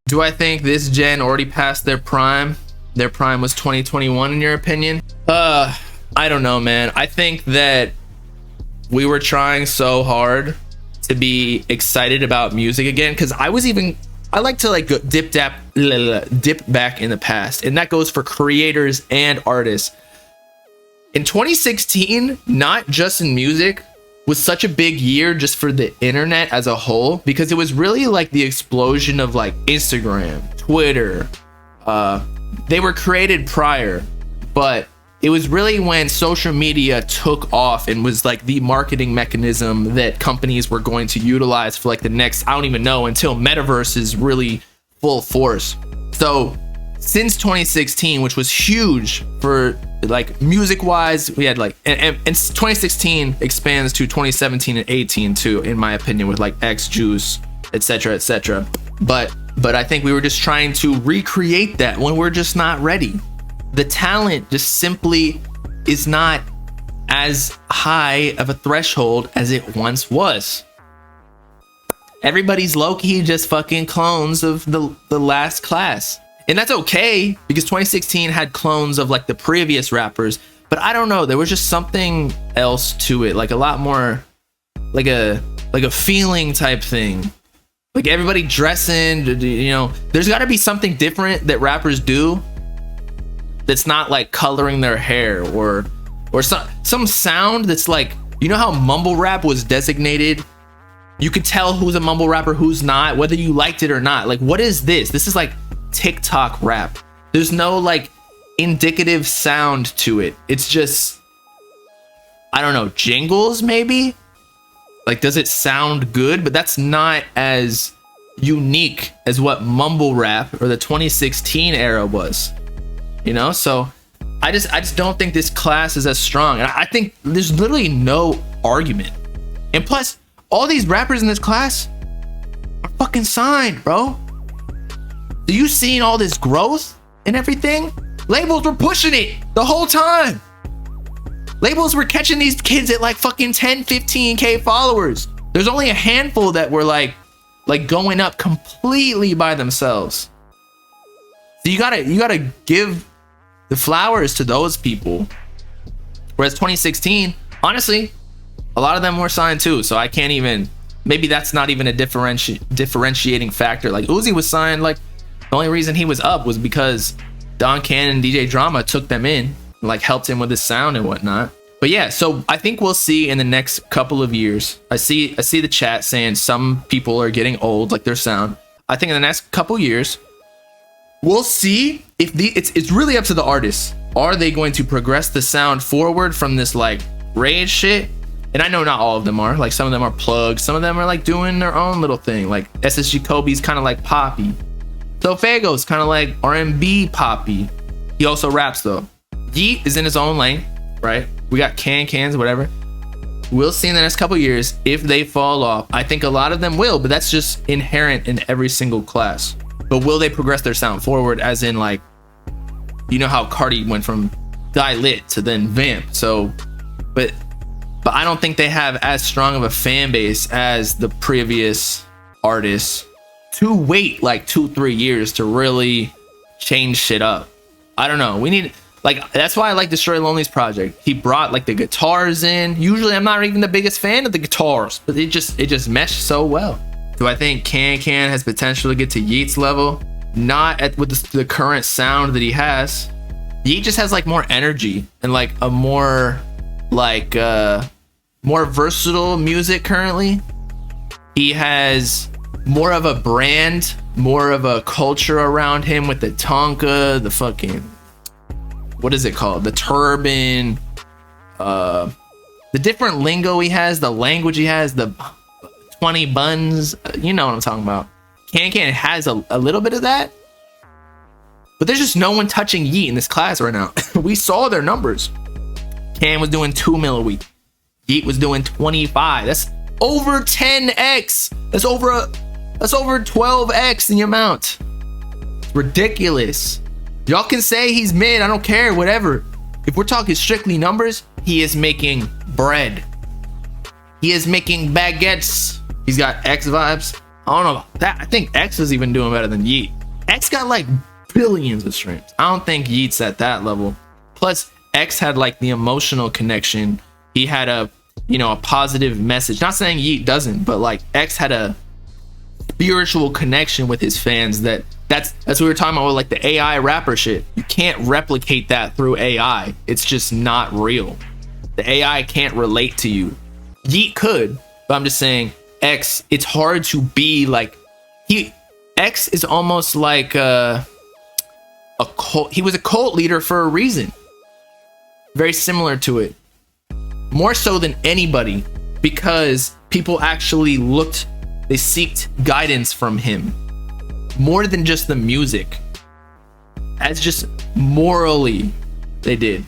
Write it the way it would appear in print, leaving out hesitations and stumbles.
Do I think this gen already passed their prime? Their prime was 2021 in your opinion? I don't know, man. I think that we were trying so hard to be excited about music again, because I like to like dip back in the past, and that goes for creators and artists. In 2016, not just in music, was such a big year just for the internet as a whole, because it was really like the explosion of like Instagram, Twitter. They were created prior, but it was really when social media took off and was like the marketing mechanism that companies were going to utilize for like the next, I don't even know, until metaverse is really full force. So since 2016, which was huge for like music wise, we had like, and 2016 expands to 2017 and 18 too, in my opinion, with like X Juice, etc., etc. But I think we were just trying to recreate that when we're just not ready. The talent just simply is not as high of a threshold as it once was. Everybody's low-key just fucking clones of the last class. And that's okay, because 2016 had clones of like the previous rappers. But I don't know, there was just something else to it, like a lot more like a feeling type thing. Like everybody dressing, you know, there's got to be something different that rappers do that's not like coloring their hair or some sound that's like, you know how mumble rap was designated? You could tell who's a mumble rapper, who's not, whether you liked it or not. Like, what is this? This is like TikTok rap. There's no like indicative sound to it. It's just, I don't know, jingles maybe? Like, does it sound good? But that's not as unique as what mumble rap or the 2016 era was. You know, so I just don't think this class is as strong. And I think there's literally no argument. And plus, all these rappers in this class are fucking signed, bro. So you seen all this growth and everything? Labels were pushing it the whole time. Labels were catching these kids at like fucking 10, 15K followers. There's only a handful that were like going up completely by themselves. So you gotta give the flowers to those people. Whereas 2016, honestly, a lot of them were signed too. So I can't even, maybe that's not even a differentiating factor. Like Uzi was signed, like the only reason he was up was because Don Cannon and DJ Drama took them in, like helped him with his sound and whatnot. But yeah, so I think we'll see in the next couple of years. I see the chat saying some people are getting old, like their sound. I think in the next couple years, we'll see if it's really up to the artists. Are they going to progress the sound forward from this like rage shit? And I know not all of them are. Like some of them are plugs. Some of them are like doing their own little thing. Like SSG Kobe's kind of like poppy. So Fago's kind of like R&B poppy. He also raps though. Yeet is in his own lane, right? We got cans, whatever. We'll see in the next couple years if they fall off. I think a lot of them will, but that's just inherent in every single class. But will they progress their sound forward, as in like, you know how Cardi went from Die Lit to then Vamp. So, but I don't think they have as strong of a fan base as the previous artists to wait like 2-3 years to really change shit up. I don't know. We need, like, that's why I like Destroy Lonely's project. He brought like the guitars in. Usually I'm not even the biggest fan of the guitars, but it just meshed so well. Do I think Can has potential to get to Yeat's level? Not with the current sound that he has. Yeat just has like more energy and like a more like more versatile music currently. He has more of a brand, more of a culture around him with the Tonka, the fucking, what is it called? The turban, the different lingo he has, the language he has, the 20 buns, you know what I'm talking about. Can has a little bit of that, but there's just no one touching Yeat in this class right now. We saw their numbers. Can was doing 2 mil a week. Yeat was doing 25. That's over 10x. That's over 12x in the amount. It's ridiculous. Y'all can say he's mid, I don't care, whatever. If we're talking strictly numbers, he is making bread. He is making baguettes. He's got X vibes. I don't know about that. I think X is even doing better than Yeet. X got like billions of streams. I don't think Yeet's at that level. Plus, X had like the emotional connection. He had a, you know, a positive message. Not saying Yeet doesn't, but like X had a spiritual connection with his fans. That's what we were talking about with like the AI rapper shit. You can't replicate that through AI. It's just not real. The AI can't relate to you. Yeet could, but I'm just saying X, it's hard to be like X is almost like a cult. He was a cult leader for a reason. Very similar to it. More so than anybody, because people actually they seeked guidance from him. More than just the music. As just morally, they did.